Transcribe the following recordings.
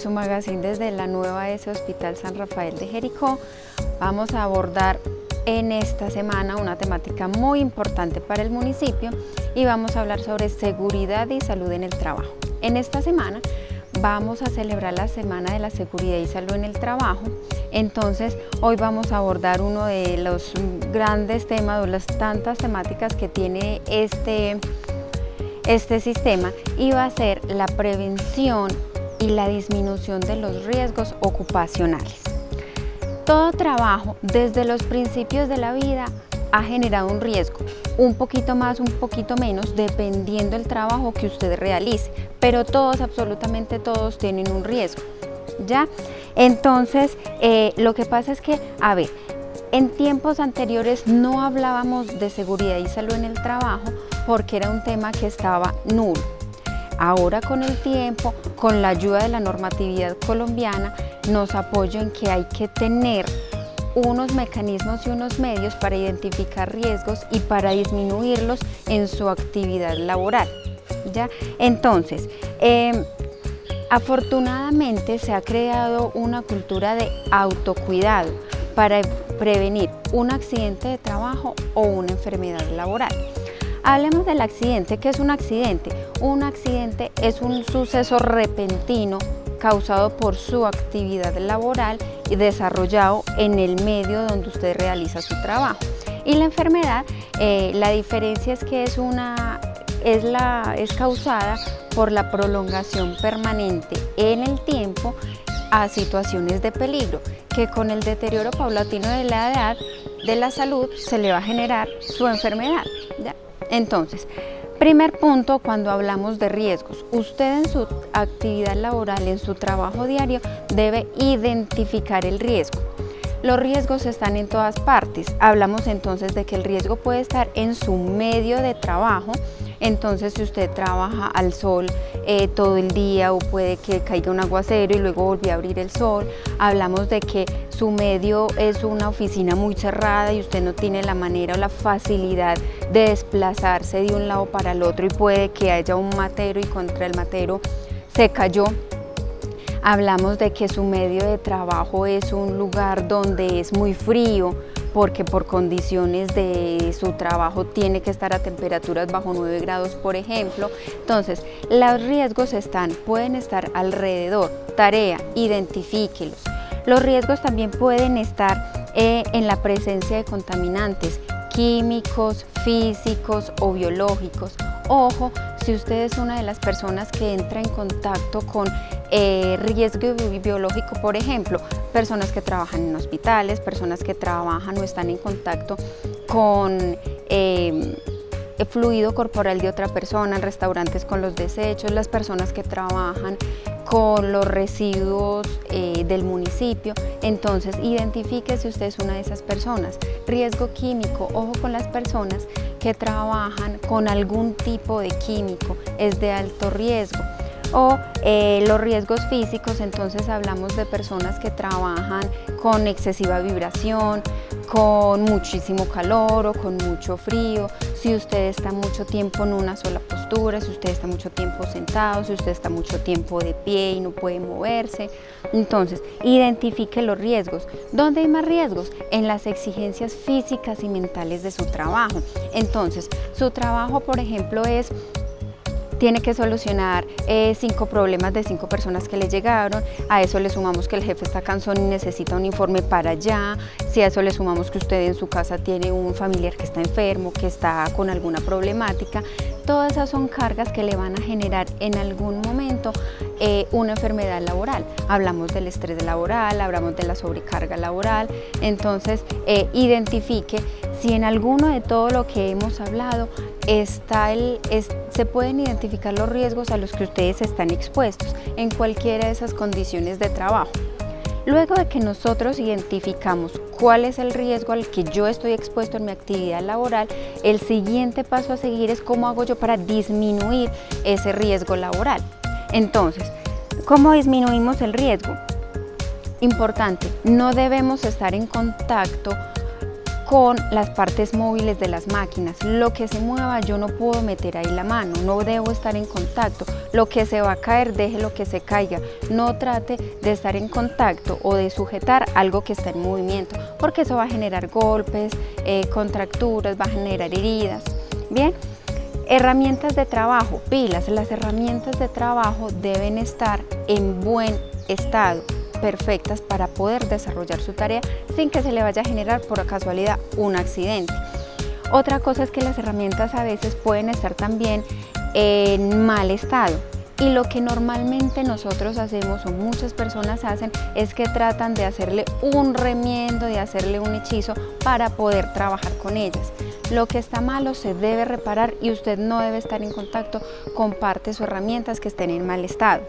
su magazine desde la Nueva ESE Hospital San Rafael de Jerico. Vamos a abordar en esta semana una temática muy importante para el municipio y vamos a hablar sobre seguridad y salud en el trabajo. En esta semana vamos a celebrar la Semana de la Seguridad y Salud en el Trabajo. Entonces, hoy vamos a abordar uno de los grandes temas, o las tantas temáticas que tiene este sistema, y va a ser la prevención y la disminución de los riesgos ocupacionales. Todo trabajo, desde los principios de la vida, ha generado un riesgo, un poquito más, un poquito menos, dependiendo del trabajo que usted realice, pero todos, absolutamente todos, tienen un riesgo, ¿ya? Entonces, lo que pasa es que, en tiempos anteriores no hablábamos de seguridad y salud en el trabajo porque era un tema que estaba nulo. Ahora, con el tiempo, con la ayuda de la normatividad colombiana, nos apoya en que hay que tener unos mecanismos y unos medios para identificar riesgos y para disminuirlos en su actividad laboral, ¿ya? Entonces, afortunadamente se ha creado una cultura de autocuidado para prevenir un accidente de trabajo o una enfermedad laboral. Hablemos del accidente. ¿Qué es un accidente? Un accidente es un suceso repentino causado por su actividad laboral y desarrollado en el medio donde usted realiza su trabajo. Y la enfermedad, la diferencia es que es causada por la prolongación permanente en el tiempo a situaciones de peligro, que con el deterioro paulatino de la edad de la salud se le va a generar su enfermedad, ¿ya? Entonces, primer punto, cuando hablamos de riesgos, usted en su actividad laboral, en su trabajo diario, debe identificar el riesgo. Los riesgos están en todas partes. Hablamos entonces de que el riesgo puede estar en su medio de trabajo. Entonces, si usted trabaja al sol todo el día, o puede que caiga un aguacero y luego volver a abrir el sol. Hablamos de que su medio es una oficina muy cerrada y usted no tiene la manera o la facilidad de desplazarse de un lado para el otro y puede que haya un matero y contra el matero se cayó. Hablamos de que su medio de trabajo es un lugar donde es muy frío, porque por condiciones de su trabajo tiene que estar a temperaturas bajo 9 grados, por ejemplo. Entonces, los riesgos pueden estar alrededor. Tarea, identifíquelos. Los riesgos también pueden estar en la presencia de contaminantes químicos, físicos o biológicos. Ojo, si usted es una de las personas que entra en contacto con riesgo biológico, por ejemplo, personas que trabajan en hospitales, personas que trabajan o están en contacto con fluido corporal de otra persona, en restaurantes con los desechos, las personas que trabajan con los residuos del municipio. Entonces, identifique si usted es una de esas personas. Riesgo químico, ojo con las personas que trabajan con algún tipo de químico, es de alto riesgo. O los riesgos físicos, entonces hablamos de personas que trabajan con excesiva vibración, con muchísimo calor o con mucho frío. Si usted está mucho tiempo en una sola postura, si usted está mucho tiempo sentado, si usted está mucho tiempo de pie y no puede moverse. Entonces, identifique los riesgos. ¿Dónde hay más riesgos? En las exigencias físicas y mentales de su trabajo. Entonces, su trabajo, por ejemplo, tiene que solucionar 5 problemas de 5 personas que le llegaron. A eso le sumamos que el jefe está cansón y necesita un informe para allá. Si a eso le sumamos que usted en su casa tiene un familiar que está enfermo, que está con alguna problemática, todas esas son cargas que le van a generar en algún momento una enfermedad laboral. Hablamos del estrés laboral, hablamos de la sobrecarga laboral. Entonces, identifique si en alguno de todo lo que hemos hablado se pueden identificar los riesgos a los que ustedes están expuestos en cualquiera de esas condiciones de trabajo. Luego de que nosotros identificamos cuál es el riesgo al que yo estoy expuesto en mi actividad laboral, el siguiente paso a seguir es cómo hago yo para disminuir ese riesgo laboral. Entonces, ¿cómo disminuimos el riesgo? Importante, no debemos estar en contacto con las partes móviles de las máquinas. Lo que se mueva yo no puedo meter ahí la mano, no debo estar en contacto. Lo que se va a caer, déjelo que se caiga. No trate de estar en contacto o de sujetar algo que está en movimiento, porque eso va a generar golpes, contracturas, va a generar heridas. Bien, herramientas de trabajo, pilas. Las herramientas de trabajo deben estar en buen estado, perfectas para poder desarrollar su tarea sin que se le vaya a generar por casualidad un accidente. Otra cosa es que las herramientas a veces pueden estar también en mal estado, y lo que normalmente nosotros hacemos o muchas personas hacen es que tratan de hacerle un remiendo, de hacerle un hechizo para poder trabajar con ellas. Lo que está malo se debe reparar y usted no debe estar en contacto con partes o herramientas que estén en mal estado.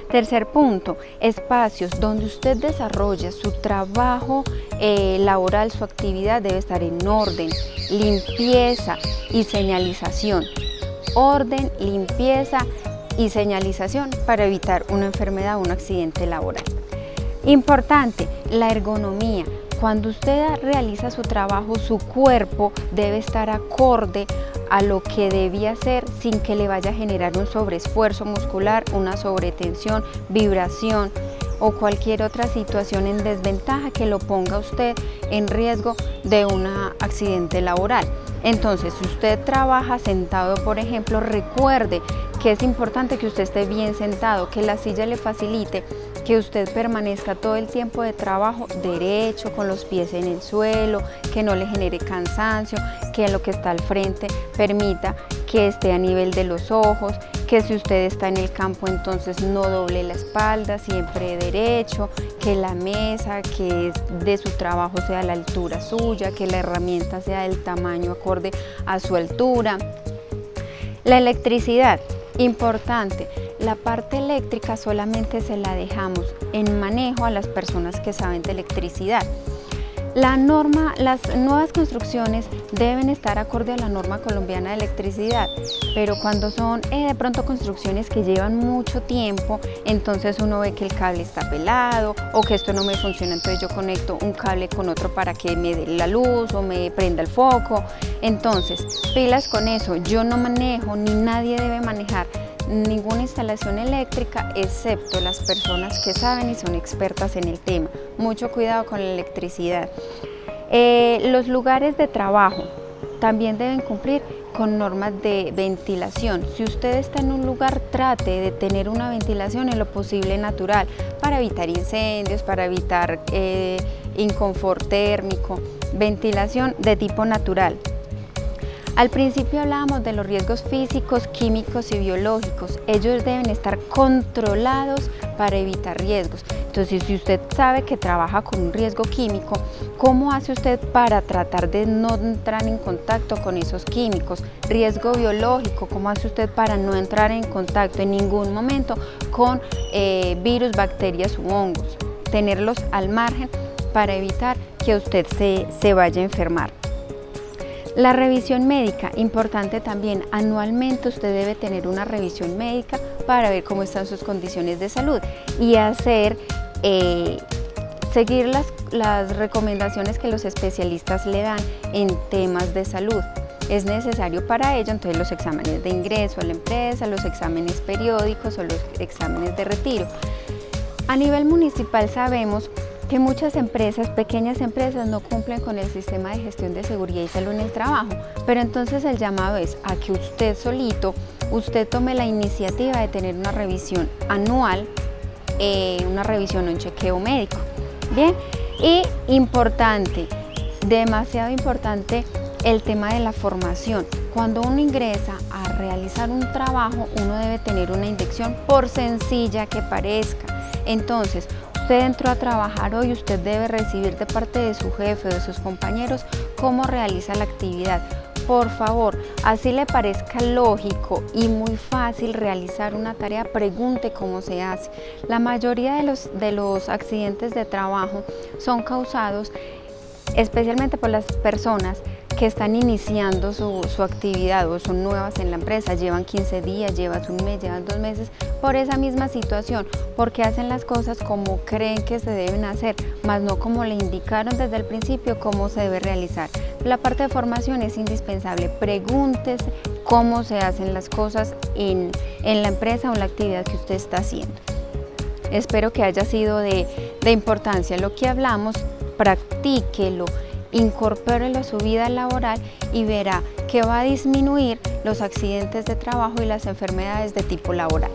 Tercer punto, espacios donde usted desarrolla su trabajo laboral, su actividad debe estar en orden, limpieza y señalización. Orden, limpieza y señalización para evitar una enfermedad o un accidente laboral. Importante, la ergonomía. Cuando usted realiza su trabajo, su cuerpo debe estar acorde a lo que debía hacer sin que le vaya a generar un sobreesfuerzo muscular, una sobretensión, vibración o cualquier otra situación en desventaja que lo ponga a usted en riesgo de un accidente laboral. Entonces, si usted trabaja sentado, por ejemplo, recuerde que es importante que usted esté bien sentado, que la silla le facilite que usted permanezca todo el tiempo de trabajo derecho, con los pies en el suelo, que no le genere cansancio, que lo que está al frente permita que esté a nivel de los ojos, que si usted está en el campo entonces no doble la espalda, siempre derecho, que la mesa que es de su trabajo sea a la altura suya, que la herramienta sea del tamaño acorde a su altura. La electricidad, importante. La parte eléctrica solamente se la dejamos en manejo a las personas que saben de electricidad. Las nuevas construcciones deben estar acorde a la norma colombiana de electricidad, pero cuando son de pronto construcciones que llevan mucho tiempo, entonces uno ve que el cable está pelado o que esto no me funciona, entonces yo conecto un cable con otro para que me dé la luz o me prenda el foco. Entonces, pilas con eso. Yo no manejo, ni nadie debe manejar ninguna instalación eléctrica excepto las personas que saben y son expertas en el tema. Mucho cuidado con la electricidad. Los lugares de trabajo también deben cumplir con normas de ventilación. Si usted está en un lugar, trate de tener una ventilación en lo posible natural para evitar incendios, para evitar inconfort térmico. Ventilación de tipo natural. Al principio hablábamos de los riesgos físicos, químicos y biológicos. Ellos deben estar controlados para evitar riesgos. Entonces, si usted sabe que trabaja con un riesgo químico, ¿cómo hace usted para tratar de no entrar en contacto con esos químicos? Riesgo biológico, ¿cómo hace usted para no entrar en contacto en ningún momento con virus, bacterias u hongos? Tenerlos al margen para evitar que usted se vaya a enfermar. La revisión médica, importante también. Anualmente usted debe tener una revisión médica para ver cómo están sus condiciones de salud y seguir las recomendaciones que los especialistas le dan en temas de salud. Es necesario para ello entonces los exámenes de ingreso a la empresa, los exámenes periódicos o los exámenes de retiro. A nivel municipal sabemos que muchas empresas, pequeñas empresas, no cumplen con el sistema de gestión de seguridad y salud en el trabajo, pero entonces el llamado es a que usted solito, usted tome la iniciativa de tener una revisión anual, una revisión o un chequeo médico. Bien, y importante, demasiado importante, el tema de la formación. Cuando uno ingresa a realizar un trabajo, uno debe tener una inducción, por sencilla que parezca. Entonces, usted entró a trabajar hoy, usted debe recibir de parte de su jefe o de sus compañeros cómo realiza la actividad. Por favor, así le parezca lógico y muy fácil realizar una tarea, pregunte cómo se hace. La mayoría de los accidentes de trabajo son causados especialmente por las personas que están iniciando su actividad o son nuevas en la empresa, llevan 15 días, llevan un mes, llevan 2 meses, por esa misma situación, porque hacen las cosas como creen que se deben hacer, más no como le indicaron desde el principio cómo se debe realizar. La parte de formación es indispensable, pregúntese cómo se hacen las cosas en la empresa o en la actividad que usted está haciendo. Espero que haya sido de importancia lo que hablamos, practíquelo, incorpórelo a su vida laboral y verá que va a disminuir los accidentes de trabajo y las enfermedades de tipo laboral.